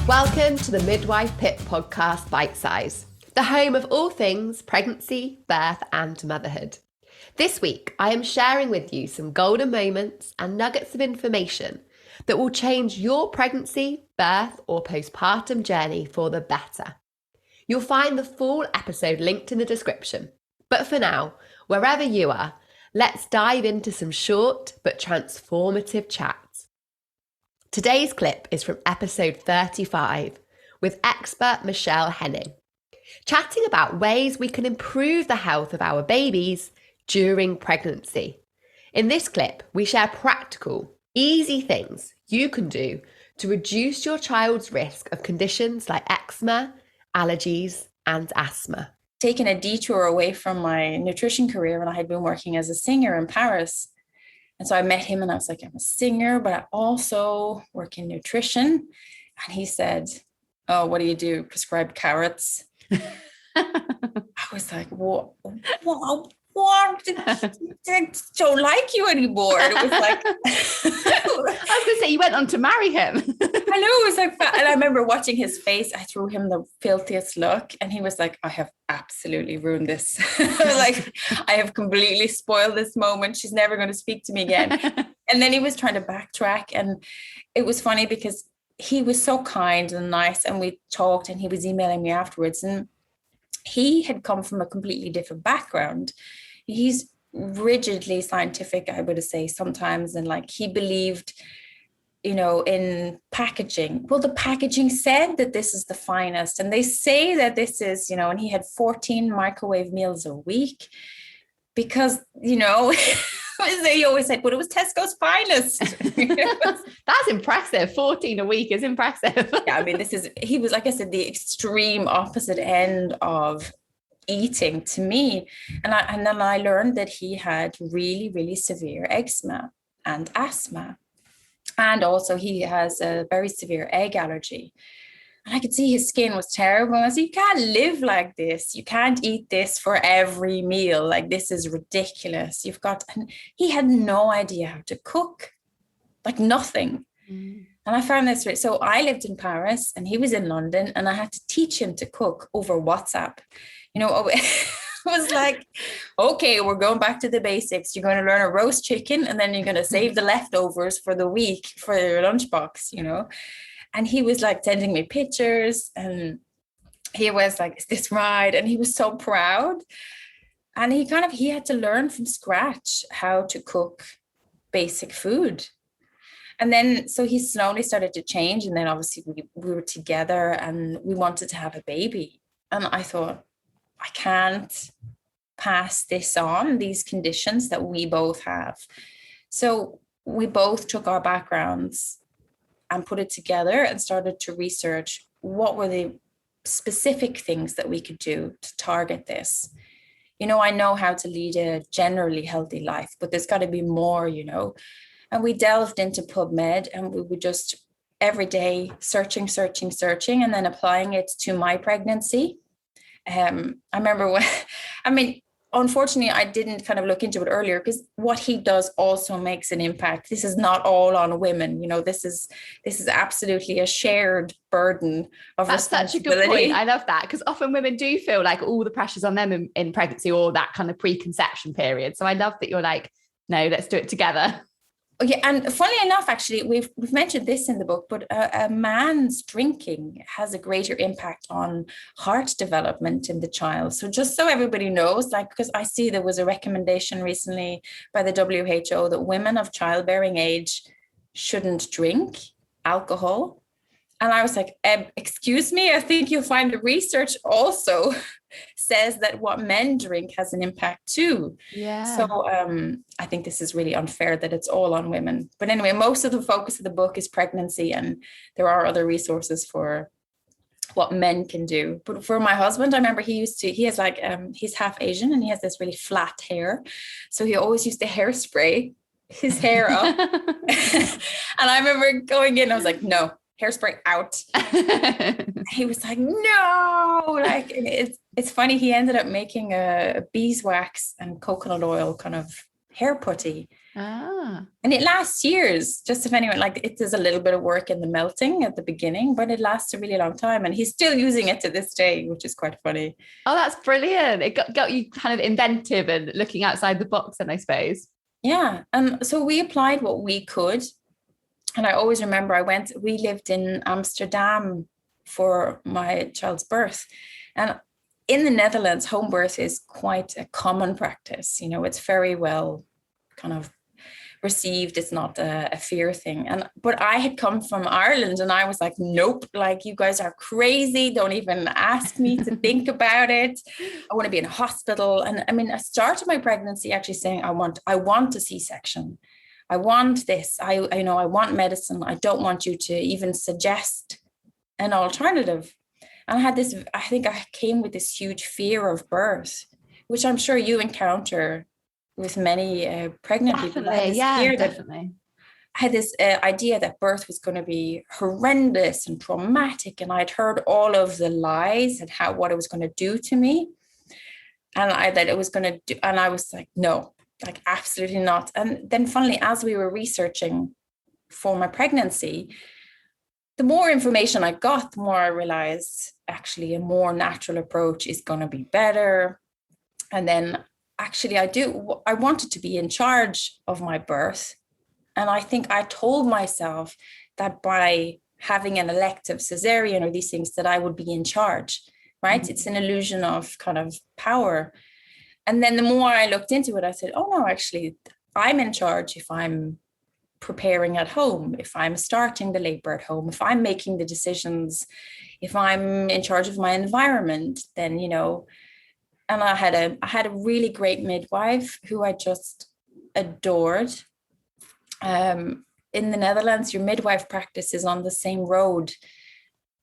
Welcome to the Midwife Pip podcast Bitesize, the home of all things pregnancy, birth and motherhood. This week, I am sharing with you some golden moments and nuggets of information that will change your pregnancy, birth or postpartum journey for the better. You'll find the full episode linked in the description. But for now, wherever you are, let's dive into some short but transformative chats. Today's clip is from episode 35 with expert Michelle Henning, chatting about ways we can improve the health of our babies during pregnancy. In this clip, we share practical, easy things you can do to reduce your child's risk of conditions like eczema, allergies, and asthma. Taken a detour away from my nutrition career when I had been working as a singer in Paris. And so I met him and I was like, I'm a singer, but I also work in nutrition. And he said, oh, what do? Prescribe carrots. I was like, what? I don't like you anymore. And it was like, I was going to say, you went on to marry him. I know, it was like, and I remember watching his face. I threw him the filthiest look and he was like, I have absolutely ruined this. Like, I have completely spoiled this moment. She's never going to speak to me again. And then he was trying to backtrack. And it was funny because he was so kind and nice. And we talked and he was emailing me afterwards. And he had come from a completely different background. He's rigidly scientific, I would say sometimes. And like he believed, in packaging. Well, the packaging said that this is the finest. And they say that this is, and he had 14 microwave meals a week because, he always said, well, it was Tesco's finest. That's impressive. 14 a week is impressive. Yeah, I mean, he was, like I said, the extreme opposite end of eating to me. And then I learned that he had really, really severe eczema and asthma. And also he has a very severe egg allergy. And I could see his skin was terrible. I said, you can't live like this. You can't eat this for every meal. Like, this is ridiculous. And he had no idea how to cook, like nothing. And I found this, so I lived in Paris and he was in London and I had to teach him to cook over WhatsApp. It was like, okay, we're going back to the basics. You're going to learn a roast chicken and then you're going to save the leftovers for the week for your lunchbox, And he was like sending me pictures and he was like, is this right? And he was so proud. And he had to learn from scratch how to cook basic food. And then, so he slowly started to change. And then obviously we were together and we wanted to have a baby. And I thought, I can't pass this on, these conditions that we both have. So we both took our backgrounds and put it together and started to research what were the specific things that we could do to target this. I know how to lead a generally healthy life, but there's got to be more, And we delved into PubMed and we would just every day searching, and then applying it to my pregnancy. I remember unfortunately, I didn't kind of look into it earlier because what he does also makes an impact. This is not all on women. This is absolutely a shared burden of responsibility. That's such a good point. I love that because often women do feel like all the pressure's on them in pregnancy or that kind of preconception period. So I love that you're like, no, let's do it together. Yeah, and funnily enough, actually, we've mentioned this in the book, but a man's drinking has a greater impact on heart development in the child. So just so everybody knows, because I see there was a recommendation recently by the WHO that women of childbearing age shouldn't drink alcohol. And I was like, excuse me, I think you'll find the research also says that what men drink has an impact too. Yeah. So I think this is really unfair that it's all on women. But anyway, most of the focus of the book is pregnancy, and there are other resources for what men can do. But for my husband, I remember he has like, he's half Asian and he has this really flat hair. So he always used to hairspray his hair up. And I remember going in, I was like, no, hairspray out. He was like, no, like it's funny. He ended up making a beeswax and coconut oil kind of hair putty. Ah. And it lasts years, just if anyone, like it does a little bit of work in the melting at the beginning, but it lasts a really long time. And he's still using it to this day, which is quite funny. Oh, that's brilliant. It got you kind of inventive and looking outside the box, then, I suppose. Yeah. And so we applied what we could. And I always remember we lived in Amsterdam for my child's birth. And in the Netherlands, home birth is quite a common practice. You know, it's very well kind of received. It's not a fear thing. But I had come from Ireland and I was like, nope, like you guys are crazy. Don't even ask me to think about it. I want to be in a hospital. And I mean, I started my pregnancy actually saying, I want a C-section. I want this. I want medicine. I don't want you to even suggest an alternative. And I think I came with this huge fear of birth, which I'm sure you encounter with many pregnant people. Definitely. I had this idea that birth was going to be horrendous and traumatic. And I'd heard all of the lies and what it was going to do to me. And that it was going to do, and I was like, no. Like, absolutely not. And then finally, as we were researching for my pregnancy, the more information I got, the more I realized actually a more natural approach is going to be better. And then actually I wanted to be in charge of my birth. And I think I told myself that by having an elective cesarean or these things, that I would be in charge, right? Mm-hmm. It's an illusion of kind of power. And then the more I looked into it, I said, oh, no, actually, I'm in charge if I'm preparing at home, if I'm starting the labor at home, if I'm making the decisions, if I'm in charge of my environment, then, you know. And I had a really great midwife who I just adored. In the Netherlands, your midwife practice is on the same road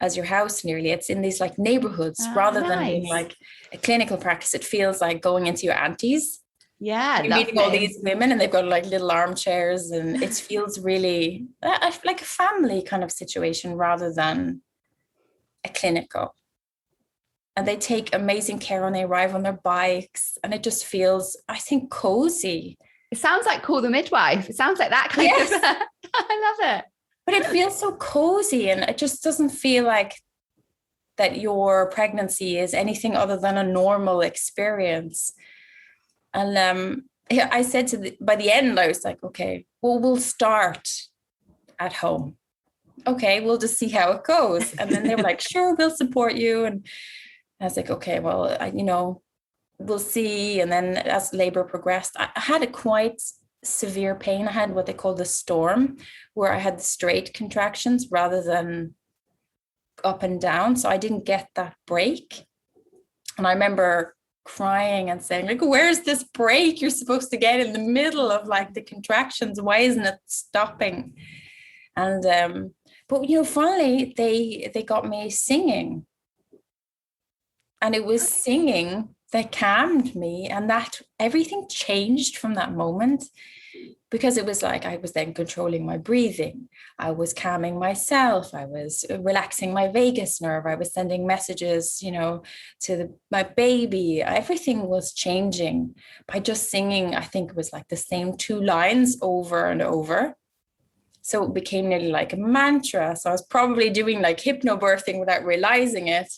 as your house nearly. It's in these like neighborhoods rather than being like a clinical practice. It feels like going into your auntie's. Yeah, you're meeting all these women and they've got like little armchairs and it feels really like a family kind of situation rather than a clinical. And they take amazing care when they arrive on their bikes and it just feels, I think, cozy. It sounds like Call the Midwife. It sounds like that kind of. I love it. But it feels so cozy and it just doesn't feel like that your pregnancy is anything other than a normal experience. And I said by the end, I was like, okay, well, we'll start at home. Okay, we'll just see how it goes. And then they were like, sure, we'll support you. And I was like, okay, well, we'll see. And then as labor progressed, I had a quite severe pain. I had what they call the storm, where I had the straight contractions rather than up and down. So I didn't get that break. And I remember crying and saying, like, where's this break you're supposed to get in the middle of like the contractions? Why isn't it stopping? And but you know, finally they got me singing. And it was singing that calmed me, and that everything changed from that moment, because it was like I was then controlling my breathing, I was calming myself, I was relaxing my vagus nerve, I was sending messages, you know, to my baby. Everything was changing by just singing. I think it was like the same 2 lines over and over. So it became nearly like a mantra. So I was probably doing like hypnobirthing without realizing it.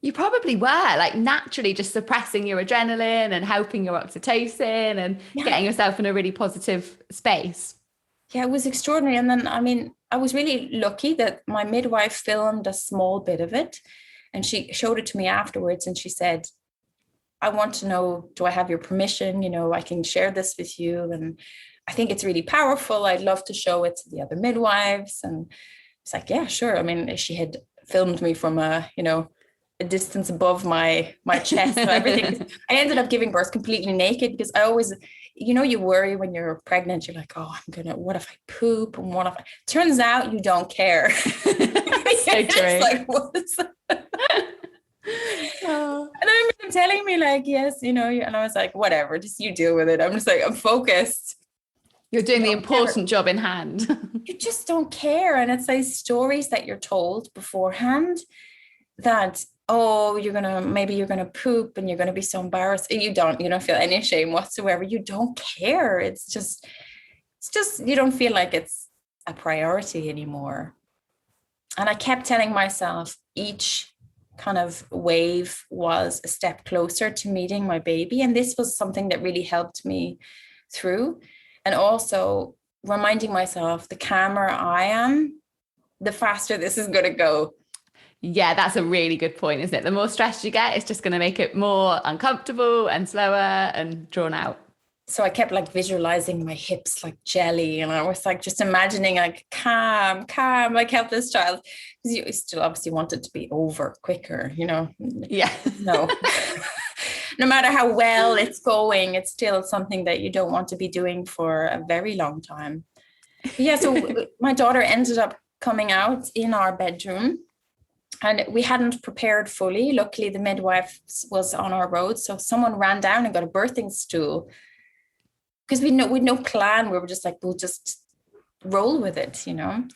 You probably were like naturally just suppressing your adrenaline and helping your oxytocin and getting yourself in a really positive space. Yeah, it was extraordinary. And then, I mean, I was really lucky that my midwife filmed a small bit of it and she showed it to me afterwards. And she said, I want to know, do I have your permission? You know, I can share this with you. And I think it's really powerful. I'd love to show it to the other midwives. And it's like, yeah, sure. I mean, she had filmed me from a distance above my chest and everything. I ended up giving birth completely naked because I always, you know, you worry when you're pregnant, you're like, oh, what if I poop? And what if turns out you don't care. So true. Like, what's that? And I remember them telling me like, yes, you know, and I was like, whatever, just you deal with it. I'm just like, I'm focused. You're doing the important job in hand. You just don't care. And it's those stories that you're told beforehand that oh, maybe you're gonna poop and you're gonna be so embarrassed. You don't feel any shame whatsoever. You don't care. It's just you don't feel like it's a priority anymore. And I kept telling myself each kind of wave was a step closer to meeting my baby. And this was something that really helped me through. And also reminding myself, the calmer I am, the faster this is going to go. Yeah, that's a really good point, isn't it? The more stressed you get, it's just going to make it more uncomfortable and slower and drawn out. So I kept like visualizing my hips like jelly, and I was like just imagining like calm, like help this child, because you still obviously want it to be over quicker, Yeah. No. No matter how well it's going, it's still something that you don't want to be doing for a very long time. But yeah, so my daughter ended up coming out in our bedroom, and we hadn't prepared fully. Luckily, the midwife was on our road, so someone ran down and got a birthing stool, because we'd no plan. We were just like, we'll just roll with it, And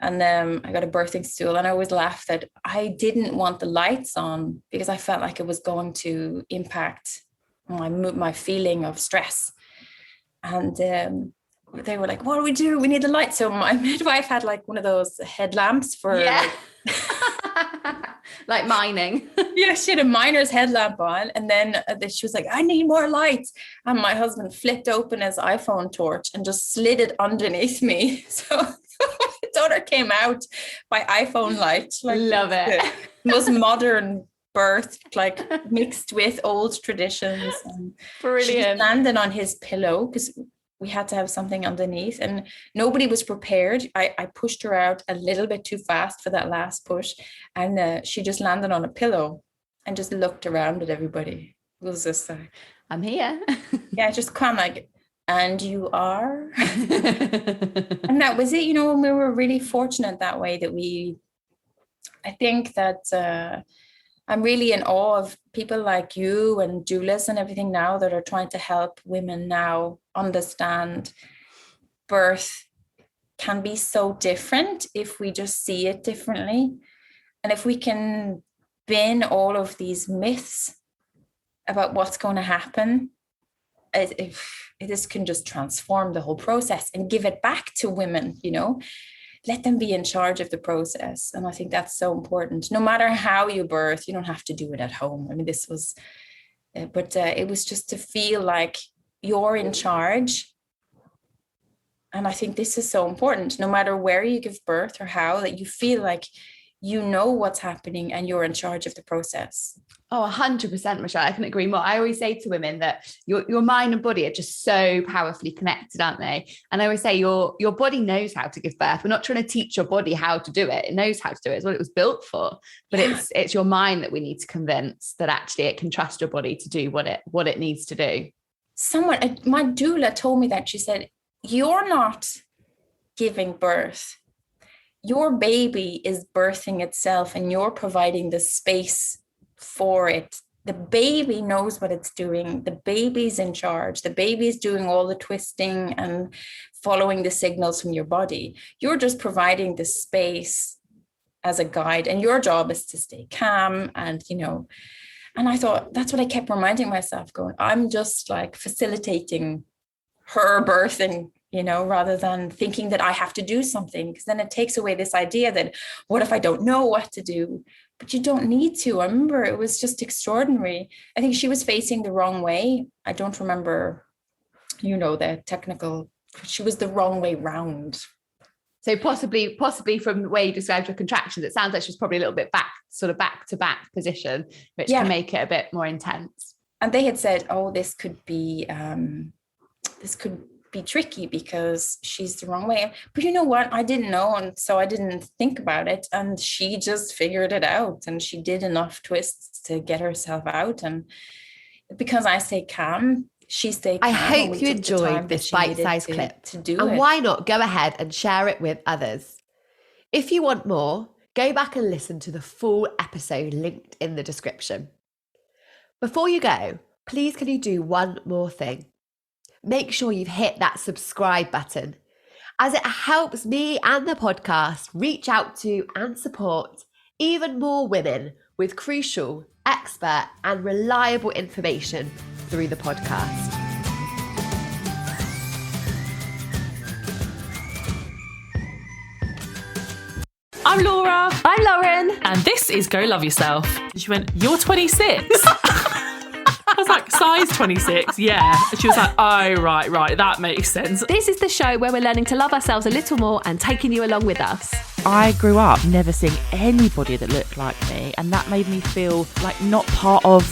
I got a birthing stool, and I always laughed that I didn't want the lights on because I felt like it was going to impact my feeling of stress. And they were like, what do we do? We need the light. So my midwife had like one of those headlamps for like mining. Yeah, she had a miner's headlamp on, and then she was like, I need more lights. And my husband flipped open his iPhone torch and just slid it underneath me. So my daughter came out by iPhone light. Like, love it. The most modern birth, like mixed with old traditions. And brilliant. She landed on his pillow because we had to have something underneath, and nobody was prepared. I pushed her out a little bit too fast for that last push, and she just landed on a pillow and just looked around at everybody. It was just like, I'm here. Yeah, just kind of like, and you are. And that was it, and we were really fortunate that way that I think that I'm really in awe of people like you and doulas and everything now that are trying to help women now understand birth can be so different if we just see it differently. And if we can bin all of these myths about what's going to happen, this can just transform the whole process and give it back to women, let them be in charge of the process. And I think that's so important. No matter how you birth, you don't have to do it at home. I mean, this was, but it was just to feel like you're in charge. And I think this is so important, no matter where you give birth or how, that you feel like you know what's happening and you're in charge of the process. Oh, 100%, Michelle. I can agree more. I always say to women that your mind and body are just so powerfully connected, aren't they? And I always say your body knows how to give birth. We're not trying to teach your body how to do it. It knows how to do it. It's what it was built for. But it's your mind that we need to convince that actually it can trust your body to do what it needs to do. My doula told me that. She said, you're not giving birth. Your baby is birthing itself, and you're providing the space for it. The baby knows what it's doing. The baby's in charge. The baby's doing all the twisting and following the signals from your body. You're just providing the space as a guide, and your job is to stay calm. And and I thought, that's what I kept reminding myself, going, I'm just like facilitating her birthing, rather than thinking that I have to do something, because then it takes away this idea that what if I don't know what to do? But you don't need to. I remember it was just extraordinary. I think she was facing the wrong way. I don't remember, the technical, she was the wrong way round. So possibly from the way you described your contractions, it sounds like she's probably a little bit back to back position, which can make it a bit more intense. And they had said, oh, this could be tricky because she's the wrong way. But you know what? I didn't know, and so I didn't think about it. And she just figured it out, and she did enough twists to get herself out. And because I stay calm, she stayed calm. I hope you enjoyed this bite-sized clip. And why not go ahead and share it with others? If you want more, go back and listen to the full episode linked in the description. Before you go, please can you do one more thing? Make sure you've hit that subscribe button, as it helps me and the podcast reach out to and support even more women with crucial, expert and reliable information through the podcast. I'm Laura. I'm Lauren. And this is Go Love Yourself. She went, you're 26? I was like, size 26? Yeah. And she was like, oh, right, that makes sense. This is the show where we're learning to love ourselves a little more and taking you along with us. I grew up never seeing anybody that looked like me, and that made me feel like not part of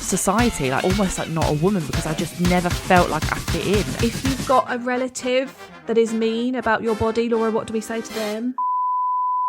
society, like almost like not a woman, because I just never felt like I fit in. If you've got a relative that is mean about your body, Laura, what do we say to them?